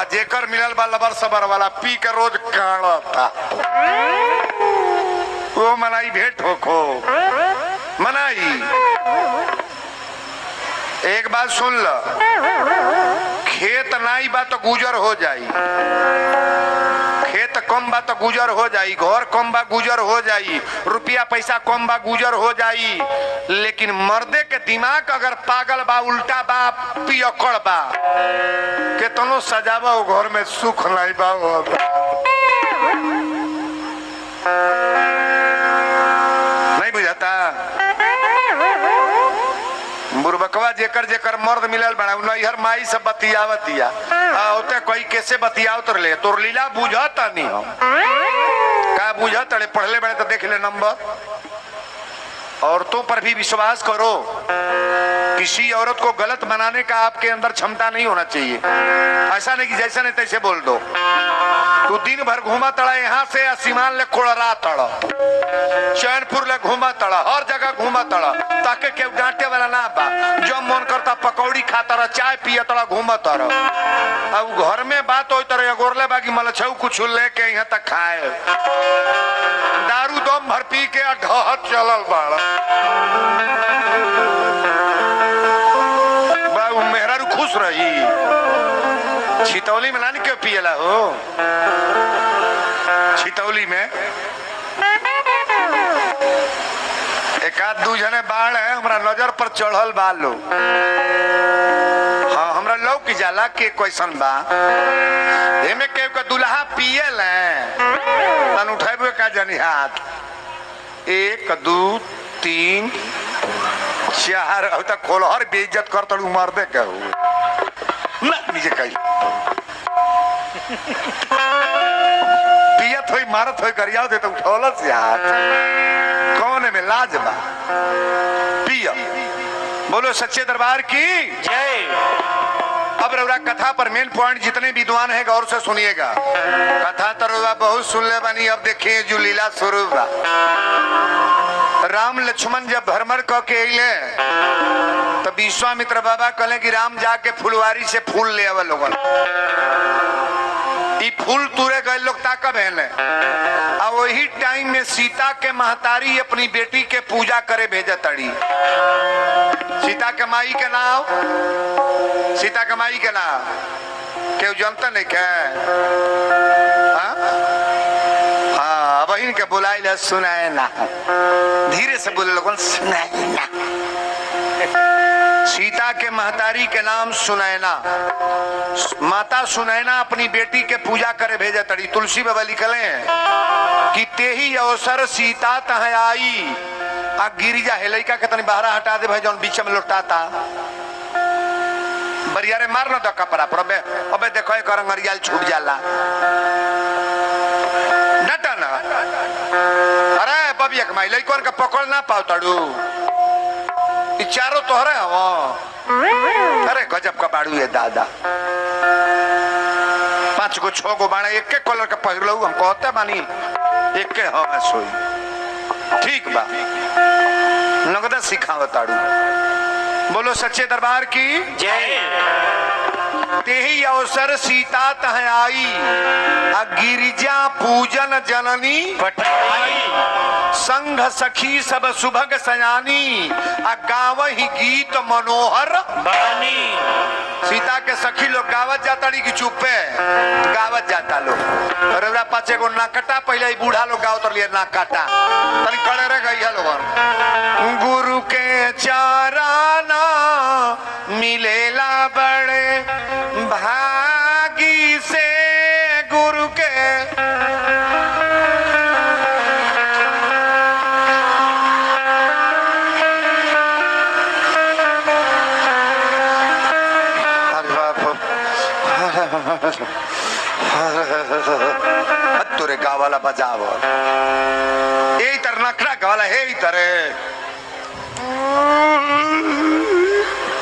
जेकर मिलल बा लबर सबर वाला पी के रोज काढ़ता वो मनाई भेंट होखो मनाई। एक बात सुन ल, खेत नाई बा तो गुजर हो जाई, खेत कम बा तो गुजर हो जाई, घर कम बा गुजर हो जाई, रुपया पैसा कम बा गुजर हो जाई, लेकिन मर्दे के दिमाग अगर पागल बा, उल्टा बा, पियकड़ बा, केतनो सजावा वो घर में सुख नहीं बा। नहीं बुझाता बुरबकवा जेकर जेकर मर्द मिलल बड़ा नैहर माई सब बतियावतिया होते कोई कैसे बतियाव तो ले तोर लीला बुझता नहीं हम का बुझता रे पढ़ले बड़े तो देख ले नंबर। औरतों पर भी विश्वास करो, किसी औरत को गलत बनाने का आपके अंदर क्षमता नहीं होना चाहिए। ऐसा नहीं कि जैसा नहीं तैसे बोल दो। तू दिन भर घूमा तड़ा, यहाँ से सीमान ले कोड़रा तड़ा, चैनपुर ले घूमा तड़ा, हर जगह घूमा तड़ा, ताकि केव डांटे वाला ना बा। जब मन करता पकौड़ी खाता रहा, चाय पिया तड़ा, घूमा तड़ा। अब घर में बात हो तरह गोरले बाकी मलछऊ कुछ लेके यहाँ तक खाए, दारू दम भर पी के ढहत चलल बाड़ा। मेहरारू खुश रही, छितौली में नानी क्यों पियला हो? छितौली में एक आध दू जने बाढ़ है हमरा नजर पर चढ़ल बा लो। हाँ हमरा लौ की जाला के क्वेश्चन बा एमे के दुल्हा पियल है तन उठाबे का जानी हाथ 1 2 3 4 अब तक खोलहर बेइज्जत कर तड़ू मार दे के ना नीचे कही पियत होई मारत होई गरियाव दे तो उठौलस हाथ कौन में लाज बा पिया। बोलो सच्चे दरबार की जय। अब रउरा कथा पर मेन पॉइंट जितने विद्वान है गौर से सुनिएगा। कथा तो रउरा बहुत सुन ले बनी, अब देखिए जो लीला स्वरूप बा। राम लक्ष्मण जब भ्रमण करके अइले तो विश्वामित्र बाबा कहले कि राम जाके फुलवारी से फूल ले आवे लोगन। ई फूल तुरे गए लोग ताका बहन है। वही टाइम में सीता के महतारी अपनी बेटी के पूजा करे भेजा तड़ी। सीता के माई के नाम, सीता के माई के नाम क्यों जानता नहीं क्या? हाँ बहन के बुलाई ले सुनाए ना, धीरे से बोले लोगों सुनाए ना। सीता के महतारी के नाम सुनैना। माता सुनैना अपनी बेटी के पूजा करे भेजा तड़ी। तुलसी बाबा लिखले कि तेही अवसर सीता तह आई आ गिरिजा हेलैका के तनी बाहर हटा दे भाई जौन बीच में लौटाता बरियारे मार न द कपड़ा पर अबे देखो एक रंगरियाल छूट जाला नटा ना। अरे बबिया कमाई लइकन के पकड़ ना पाव तड़ू चारों तोहरे हवा। अरे गजब का बाड़ू है दादा, 5 गो 6 गो बाणे एक कलर का पहिर लो हम कहते बानी एक के हवा सोई ठीक बा नगदा सिखाव ताड़ू। बोलो सच्चे दरबार की जय। तेही अवसर सीता तह आई आ गिरिजा पूजन जननी पठाई संघ सखी सब सुभग सयानी आ गावही गीत मनोहर बानी। सीता के सखी लोग गावत जाता की चुपे गावत जाता लोग। रउरा 5 गो नाकटा पहले बूढ़ा लोग गावत लिए नाकटा तनी कड़े रह गई लोग। गुरु के चाराना मिलेला बड़े भागी से गुरु के तुरे गावाला बजाव यही तर नखरा गावाला हे तरे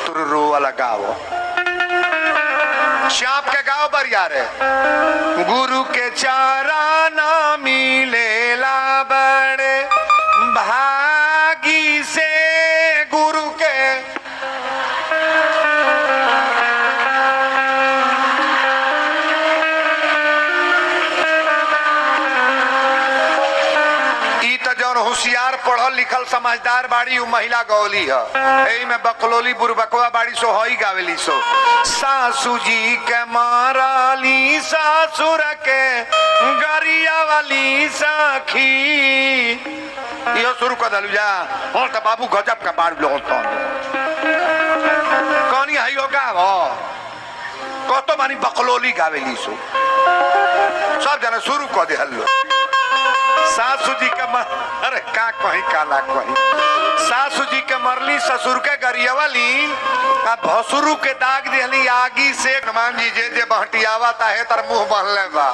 तुर रो वाला गाव श्याम के गाँव बरिया रे। गुरु के चाराना मिलेला बड़े भागी से गुरु के जौन होशियार पढ़ल लिखल समझदार बाड़ी उ महिला गौली है। एही में बकलोली बुरबकवा बाड़ी सो हई गावेली सो सासू जी के माराली ससुर के गरिया वाली सखी यो शुरू कर दलू जा हो त बाबू गजब का बाड़ लोग तो कहानी हई होगा वो कतो मानी बकलोली गावेली सो सब जना शुरू कर दे हल्लो सासू जी के अरे का कहीं काला कहीं सासू जी के मरली ससुर के गरियावली आ भसुरु के दाग दिहली आगी से हनुमान जी जे बहटियावा ताहे तर मुंह बनले बा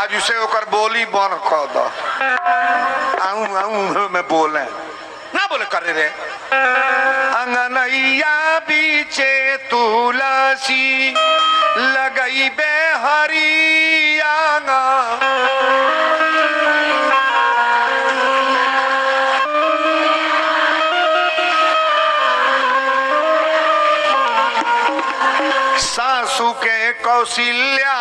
आज उसे ओकर बोली बन क द आऊं आऊं में बोले ना बोले करे रे अंगनैया बीचे तुलसी लगई बे हरियाणा सासू के कौशल्या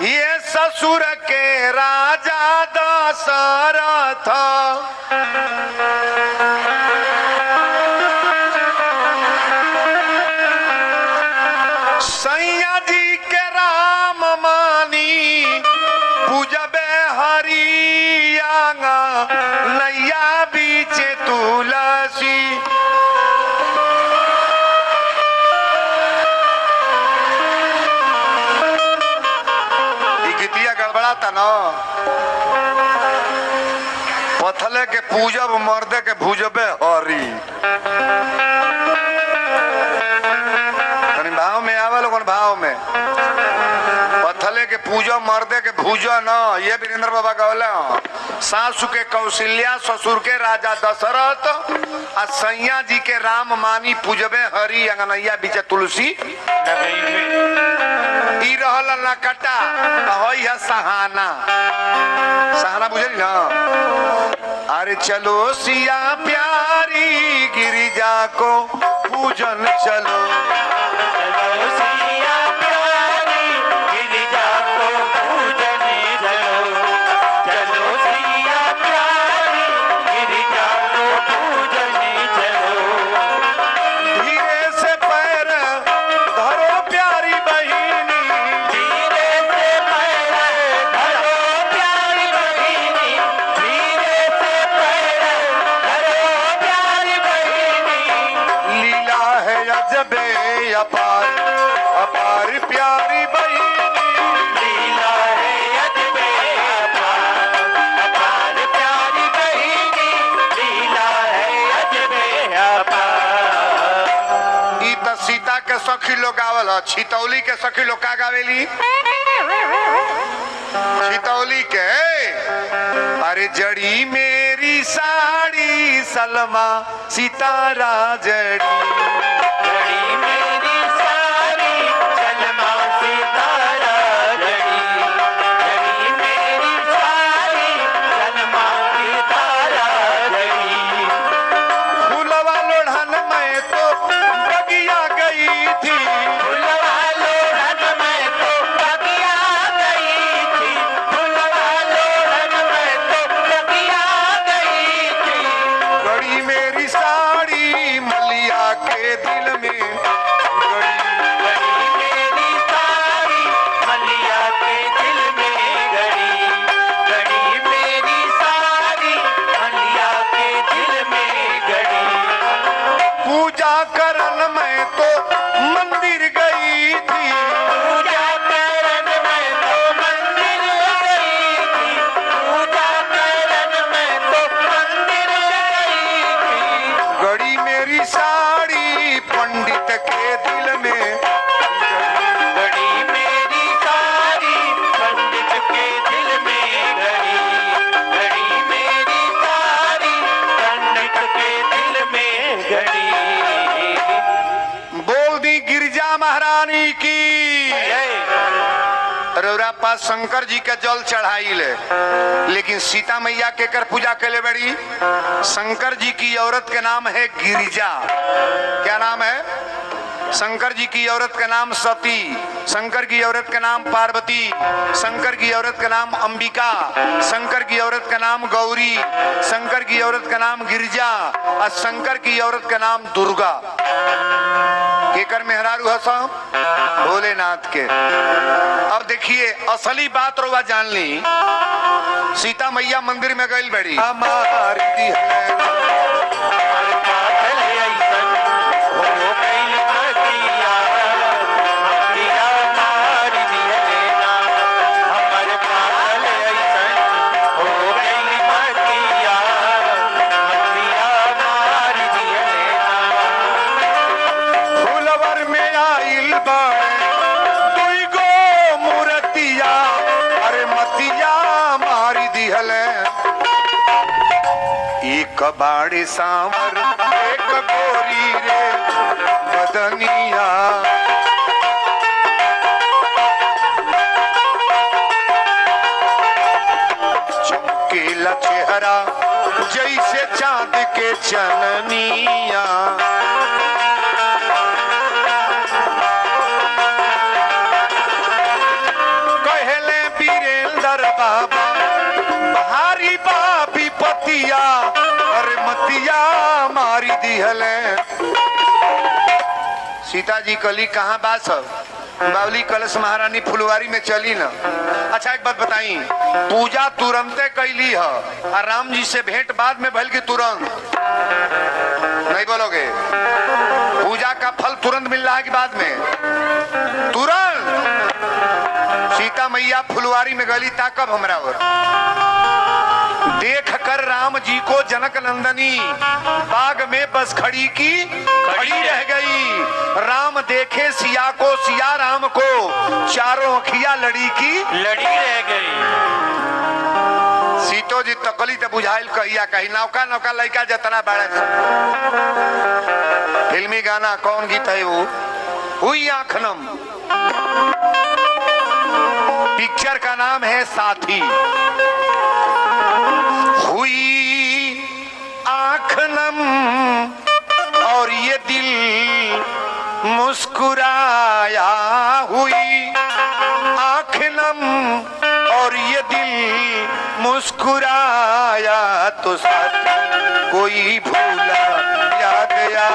ये ससुर के राजा दशरथ सैया जी के राम मानी पूजबे हरियाणा नैया बीचे तुलसी गड़बड़ाता न पथले के पूजब मर्दे के भूजबे हरी भाव में आवे लोगन भाव में पथले के पूजो मर्दे के भूजो न ये वीरेंद्र बाबा कहले सासू के कौशल्या ससुर के राजा दशरथ आ सैया जी के राम मानी पूजबे हरी अंगनैया बीच तुलसी ई रहल ना कटा होई है सहाना सहाना बुझली ना अरे चलो सिया प्यारी गिरिजा को पूजन चलो सिया प्यारी गिरिजा को पूजन चलो चलो सिया प्यारी गिरिजा को पूजन चलो धीरे से पैर धरो प्यारी बहिनी धीरे से पैर धरो प्यारी बहिनी धीरे से पैर धरो प्यारी बहिनी लीला है अजबे अपार अपार प्यारी बहिनी लीला है अजबे अपार अपार प्यारी बहिनी लीला है अजबे अपार ई त सीता के सखी लोग गावल ह छितौली के सखी लोग का गावेली छितौली के अरे जड़ी मेरी साड़ी सलमा सितारा जड़ी जड़ी मेरी साड़ी सलमा सितारा जड़ी जड़ी मेरी साड़ी सलमा सितारा जड़ी फूलवा लोढ़न में तो बगिया गई थी फूलवा लोढ़न में तो बगिया गई थी फूलवा लोढ़न में तो बगिया गई थी गड़ी मेरी साड़ी मलिया के दिल में गड़ी मेरी साड़ी मलिया के दिल में गड़ी मेरी साड़ी मलिया के दिल में गड़ी पूजा करन में तो मंदिर गई थी पूजा करन में तो मंदिर गई थी पूजा करन में तो मंदिर गई थी गड़ी मेरी साड़ी पंडित के दिल में गड़ी मेरी साड़ी पंडित के दिल में गड़ी मेरी साड़ी पंडित के दिल में गड़ी बोल दी गिरजा महारानी की रौरापा शंकर जी के जल चढ़ाई ले लेकिन सीता मैया के कर पूजा के ले बड़ी शंकर जी की औरत के नाम है गिरिजा क्या नाम है शंकर जी की औरत का नाम सती, शंकर की औरत का नाम पार्वती, शंकर की औरत का नाम अंबिका, शंकर की औरत का नाम गौरी, शंकर की औरत का नाम गिरिजा और शंकर की औरत का नाम दुर्गा। केकर मेहरारू है साहब? भोलेनाथ के। अब देखिए असली बात रोवा जान ली। सीता मैया मंदिर में गई बड़ी हमारी कबाड़ी सांवर एक गोरी रे बदनिया, चमकीला चेहरा जैसे चांद के चननिया, कहले वीरेंद्र बाबा भारी बापी पतिया मतिया मारी दी हले। सीता जी कली कहाँ बास बावली कलश महारानी फुलवारी में चली न। अच्छा एक बात बताई, पूजा तुरंते कैली है और राम जी से भेंट बाद में भल की तुरंत नहीं बोलोगे? पूजा का फल तुरंत मिल रहा है कि बाद में? तुरंत। सीता मैया फुलवारी में गली ताकब हमरा और देख कर राम जी को जनक नंदनी बाग में बस खड़ी की खड़ी रह गई। राम देखे सिया को, सिया राम को, चारों अखिया लड़ी की लड़ी रह गई। सीतो जी तकली तो बुझाइल कहिया कही नौका नौका लड़का जतना बड़ा। फिल्मी गाना कौन गीत है वो? हुई आंखनम। पिक्चर का नाम है साथी। हुई आँख नम और ये दिल मुस्कुराया, हुई आँख नम और ये दिल मुस्कुराया, तो साथी कोई भूला याद आया।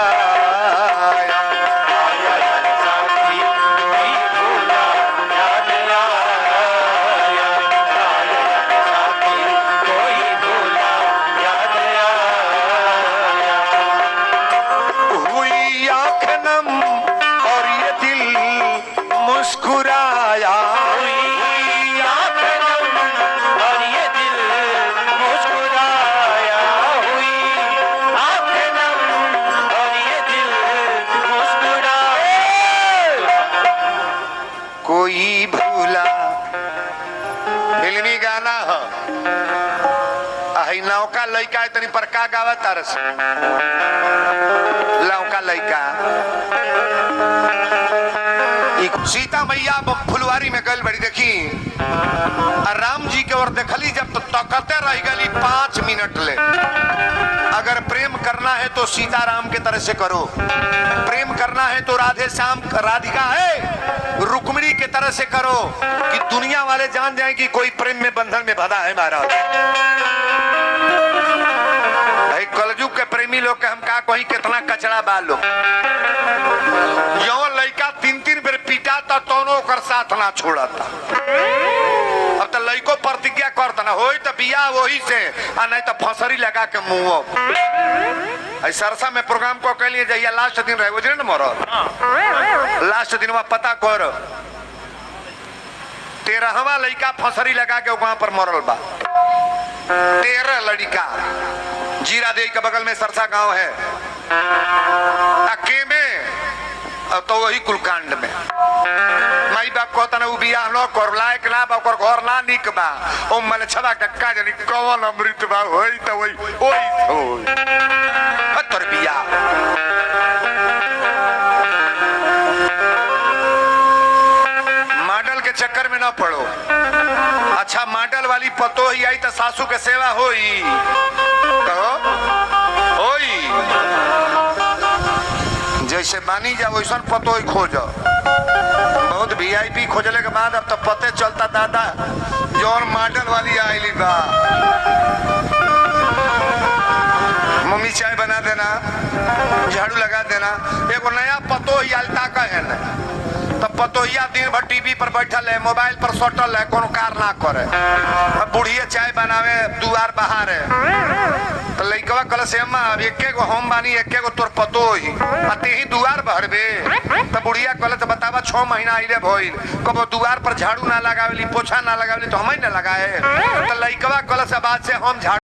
कोई भूला फिल्मी गाना हो। नौका लड़का इतनी पर का गावा तरस लौका लड़का। सीता मैया फुलवारी में गल बड़ी देखी राम जी के ओर देखली जब तो तकते रह गली 5 मिनट ले। अगर प्रेम करना है तो सीता राम के तरह से करो, प्रेम करना है तो राधे श्याम राधिका है रुक्मिणी के तरह से करो कि दुनिया वाले जान जाए कि कोई प्रेम में बंधन में बंधा है महाराज। कलयुग के प्रेमी लोग के हम का कहीं कितना कचरा बाल लो। जो लड़का 3-3 बेर पीटा था दोनों कर साथ ना छोड़ा था। अब तो लड़को प्रतिज्ञा करता ना हो तो बिया वही से आ नहीं तो फसरी लगा के मुंह। सरसा में प्रोग्राम को कह लिए जाइए लास्ट दिन रहे वो न मरो लास्ट दिन में पता कर 13वां लड़का फसरी लगा के वहां पर मरल बा। 13 लड़का जीरा देवी के बगल में सरसा गांव है अके में तो वही कुलकांड में माई बाप कहता ना बियाह न कर लायक ना बा घर ना निक बा ओ मले छबा टक्का जनी कौन अमृत बा होई त वही ओई हतर बियाह। मॉडल के चक्कर में ना पड़ो। अच्छा मॉडल वाली पतो ही आई तो सासू के सेवा होई तो जैसे बानी जा वैसा पतो ही खोज। बहुत वीआईपी खोजले के बाद अब तो पते चलता दादा जौन मॉडल वाली आईली बा। मम्मी चाय बना देना, झाड़ू लगा देना। एगो नया पतो ही आलता का है ना, तब पतोहिया दिन भर टीवी पर बैठल है, मोबाइल पर सटल है, कोनो कार ना करे। अब बुढ़िया चाय बनावे दुआर बाहर है, तो लइकवा कल से अम्मा अब एके गो हम बानी एके गो तोर पतो ही अते ही दुआर बहरबे। तो बुढ़िया कल तो बतावा 6 महीना आइले भइल कबो दुआर पर झाड़ू ना लगावेली, पोछा ना लगावेली, तो हम ही ना लगाए। तो लइकवा कल से बाद से हम झाड़ू